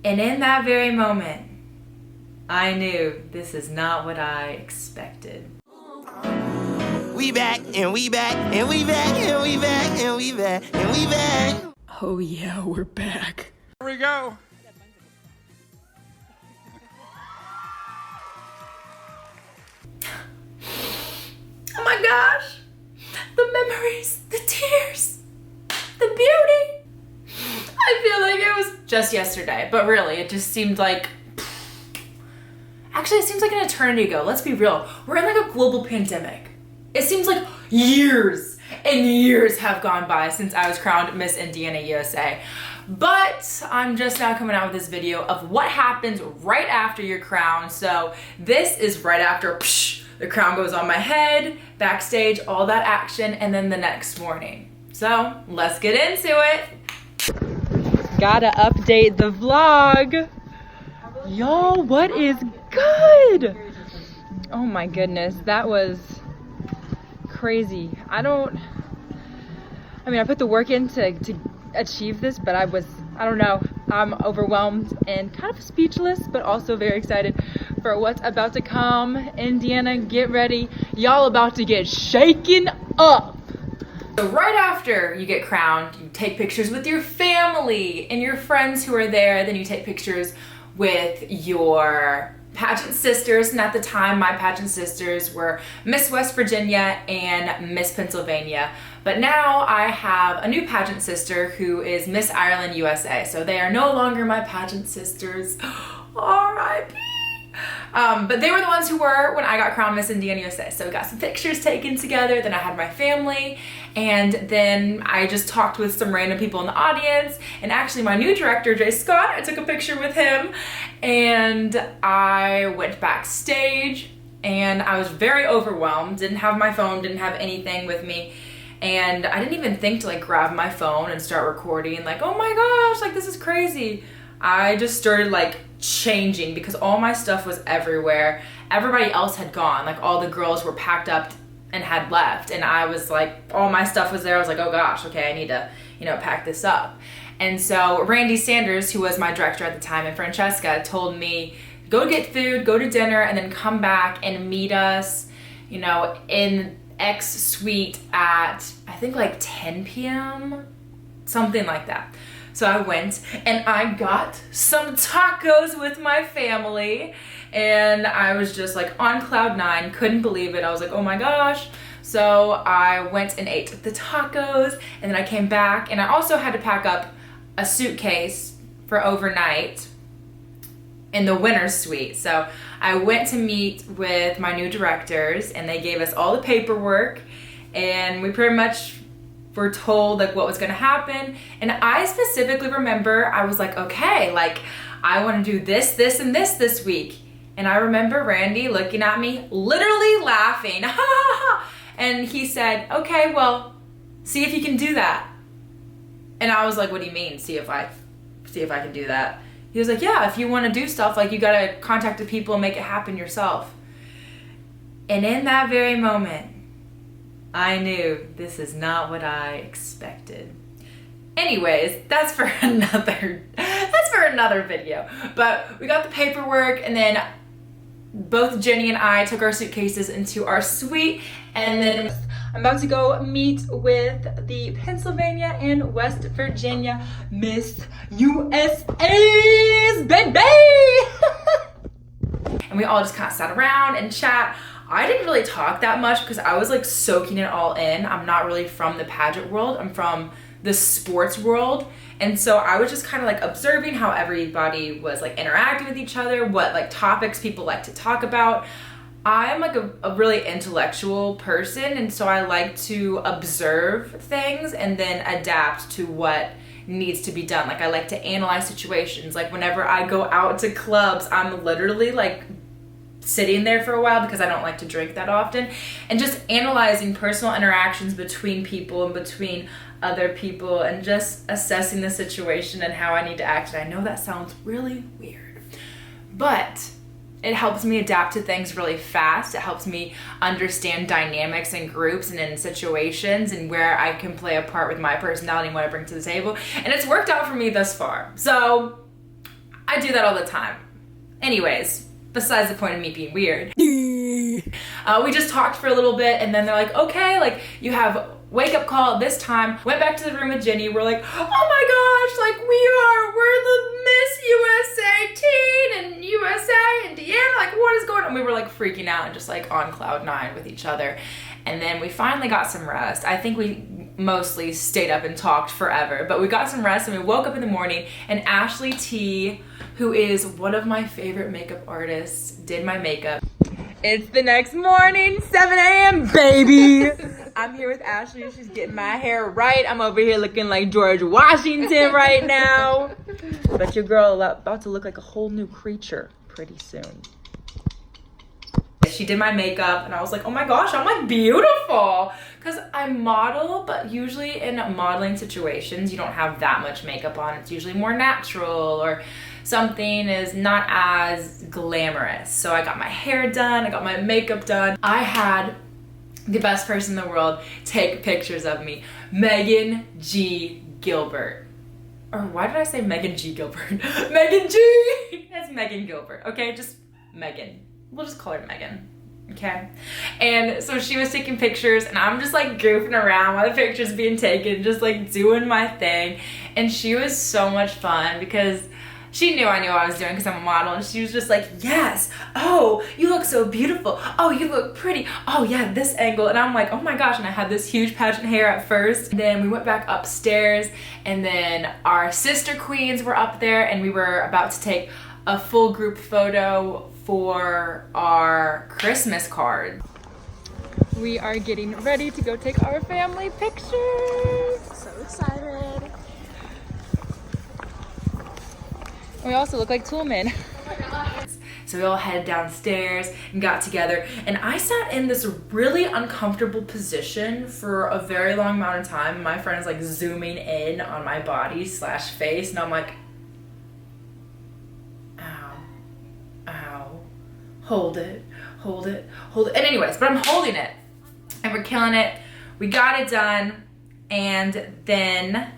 And in that very moment, I knew this is not what I expected. We back, and we back, and we back, and we back, and we back, and we back. Oh yeah, we're back. Here we go. Oh my gosh, the memories, the tears, the beauty. I feel like it was just yesterday, but really, it just seemed like, actually it seems like an eternity ago. Let's be real, we're in like a global pandemic. It seems like years and years have gone by since I was crowned Miss Indiana USA. But I'm just now coming out with this video of what happens right after you're crowned. So this is right after the crown goes on my head, backstage, all that action, and then the next morning. So let's get into it. Gotta update the vlog. Y'all, what is good? Oh my goodness, that was crazy. I put the work in to achieve this, but I don't know, I'm overwhelmed and kind of speechless, but also very excited for what's about to come. Indiana, get ready. Y'all about to get shaken up. So right after you get crowned, you take pictures with your family and your friends who are there. Then you take pictures with your pageant sisters, and at the time my pageant sisters were Miss West Virginia and Miss Pennsylvania, but now I have a new pageant sister who is Miss Ireland USA, so they are no longer my pageant sisters. R.I.P. But they were the ones who were when I got crowned Miss Indiana USA. So we got some pictures taken together, then I had my family, and then I just talked with some random people in the audience, and actually my new director, Jay Scott, I took a picture with him, and I went backstage, and I was very overwhelmed, didn't have my phone, didn't have anything with me, and I didn't even think to like grab my phone and start recording, like, oh my gosh, like this is crazy. I just started like changing because all my stuff was everywhere. Everybody else had gone, like all the girls were packed up and had left, and I was like, all my stuff was there. I was like, oh gosh, okay, I need to, pack this up. And so Randy Sanders, who was my director at the time, and Francesca told me, go get food, go to dinner, and then come back and meet us, in X suite at, I think like 10 p.m., something like that. So I went and I got some tacos with my family, and I was just like on cloud nine, couldn't believe it. I was like, oh my gosh. So I went and ate the tacos, and then I came back, and I also had to pack up a suitcase for overnight in the winner's suite. So I went to meet with my new directors, and they gave us all the paperwork, and we pretty much were told like what was gonna happen. And I specifically remember I was like, okay, like I want to do this, this, and this week. And I remember Randy looking at me, literally laughing, and he said, okay, well, see if you can do that. And I was like, what do you mean, see if I can do that? He was like, yeah, if you want to do stuff, like you gotta contact the people and make it happen yourself. And in that very moment, I knew this is not what I expected. Anyways, that's for another video. But we got the paperwork, and then both Jinnie and I took our suitcases into our suite, and then I'm about to go meet with the Pennsylvania and West Virginia Miss USA's, baby! And we all just kind of sat around and chat. I didn't really talk that much because I was like soaking it all in. I'm not really from the pageant world. I'm from the sports world. And so I was just kind of like observing how everybody was like interacting with each other, what like topics people like to talk about. I'm like a really intellectual person, and so I like to observe things and then adapt to what needs to be done. Like I like to analyze situations. Like whenever I go out to clubs, I'm literally like sitting there for a while because I don't like to drink that often, and just analyzing personal interactions between people and between other people, and just assessing the situation and how I need to act. And I know that sounds really weird, but it helps me adapt to things really fast. It helps me understand dynamics in groups and in situations, and where I can play a part with my personality and what I bring to the table. And it's worked out for me thus far. So I I do that all the time. Anyways, besides the point of me being weird. We just talked for a little bit, and then they're like, okay, like, you have wake up call at this time. Went back to the room with Jinnie. We're like, oh my gosh, like, we're the Miss USA teen and USA and Deanna, like, what is going on? We were like freaking out and just like on cloud 9 with each other. And then we finally got some rest. I think we mostly stayed up and talked forever, but we got some rest and we woke up in the morning, and Ashley T, who is one of my favorite makeup artists, did my makeup. It's the next morning, 7 a.m. baby. I'm here with Ashley. She's getting my hair right. I'm over here looking like George Washington right now. But your girl about to look like a whole new creature pretty soon. She did my makeup and I was like, oh my gosh, I'm like beautiful. Because I model, but usually in modeling situations, you don't have that much makeup on. It's usually more natural, or something is not as glamorous. So I got my hair done, I got my makeup done. I had the best person in the world take pictures of me, Megan G. Gilbert. Or why did I say Megan G. Gilbert? Megan G! That's Megan Gilbert, okay? Just Megan. We'll just call her Megan, okay? And so she was taking pictures, and I'm just like goofing around while the picture's being taken, just like doing my thing. And she was so much fun because she knew I knew what I was doing because I'm a model, and she was just like, yes, oh, you look so beautiful. Oh, you look pretty. Oh yeah, this angle. And I'm like, oh my gosh, and I had this huge pageant hair at first. And then we went back upstairs, and then our sister queens were up there, and we were about to take a full group photo for our Christmas card. We are getting ready to go take our family pictures. So excited. We also look like Toolman. So we all headed downstairs and got together, and I sat in this really uncomfortable position for a very long amount of time. My friend is like zooming in on my body / face, and I'm like, hold it, hold it, hold it. And anyways, but I'm holding it and we're killing it. We got it done, and then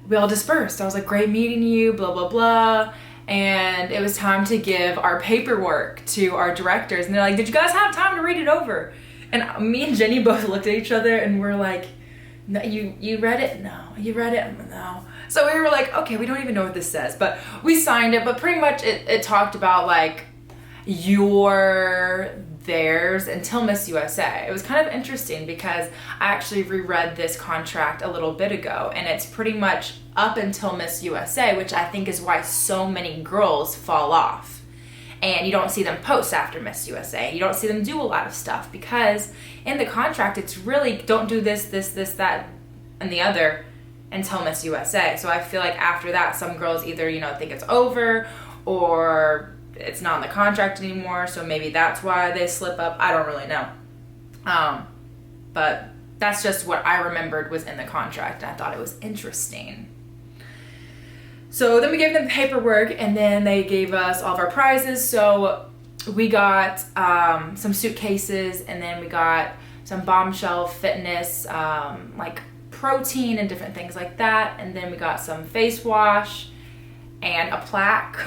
we all dispersed. I was like, great meeting you, blah, blah, blah. And it was time to give our paperwork to our directors. And they're like, did you guys have time to read it over? And me and Jinnie both looked at each other and we're like, no, you read it? No. You read it? No. So we were like, okay, we don't even know what this says, but we signed it. But pretty much it talked about like, your theirs until Miss USA. It was kind of interesting because I actually reread this contract a little bit ago, and it's pretty much up until Miss USA, which I think is why so many girls fall off. And you don't see them post after Miss USA. You don't see them do a lot of stuff because in the contract it's really don't do this, that, and the other until Miss USA. So I feel like after that some girls either, think it's over or it's not in the contract anymore, so maybe that's why they slip up. I don't really know. But that's just what I remembered was in the contract, and I thought it was interesting. So then we gave them paperwork, and then they gave us all of our prizes. So we got some suitcases, and then we got some Bombshell Fitness, like protein and different things like that. And then we got some face wash and a plaque.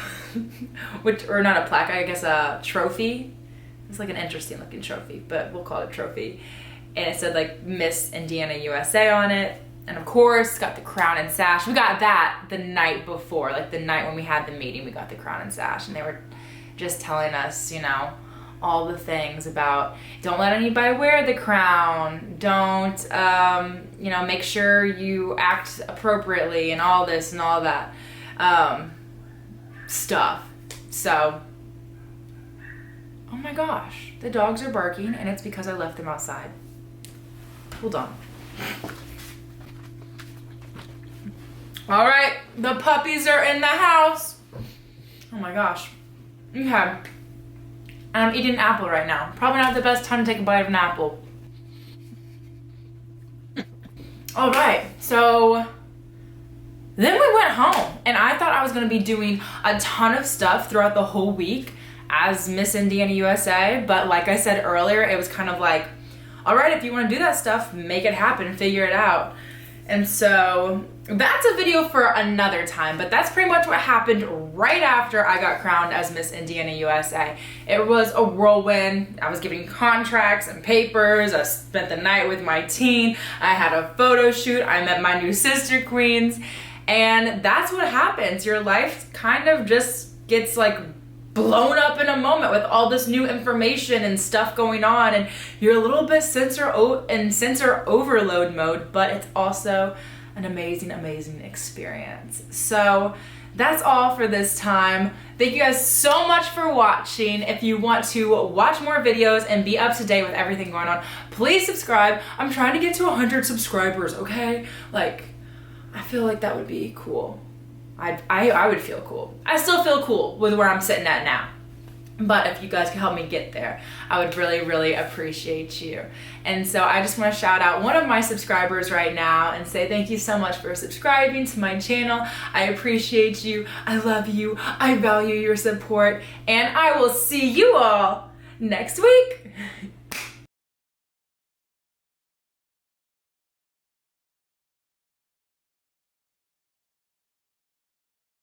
Or not a plaque, I guess a trophy. It's like an interesting looking trophy, but we'll call it a trophy. And it said like Miss Indiana USA on it. And of course, got the crown and sash. We got that the night before, like the night when we had the meeting, we got the crown and sash. And they were just telling us, all the things about don't let anybody wear the crown. Don't, make sure you act appropriately and all this and all that. Stuff. So, oh my gosh, the dogs are barking, and it's because I left them outside. Hold on. All right, the puppies are in the house. Oh my gosh. Okay. And I'm eating an apple right now. Probably not the best time to take a bite of an apple. All right, so then we went home, and I thought I was going to be doing a ton of stuff throughout the whole week as Miss Indiana USA, but like I said earlier, it was kind of like, all right, if you want to do that stuff, make it happen, figure it out. And so that's a video for another time, but that's pretty much what happened right after I got crowned as Miss Indiana USA. It was a whirlwind. I was giving contracts and papers. I spent the night with my team. I had a photo shoot. I met my new sister queens. And that's what happens. Your life kind of just gets like blown up in a moment with all this new information and stuff going on, and you're a little bit sensor overload mode, but it's also an amazing experience. So that's all for this time. Thank you guys so much for watching. If you want to watch more videos and be up to date with everything going on, please subscribe. I'm trying to get to 100 subscribers, okay? Like, I feel like that would be cool. I would feel cool. I still feel cool with where I'm sitting at now. But if you guys could help me get there, I would really appreciate you. And so I just want to shout out one of my subscribers right now and say thank you so much for subscribing to my channel. I appreciate you. I love you. I value your support. And I will see you all next week.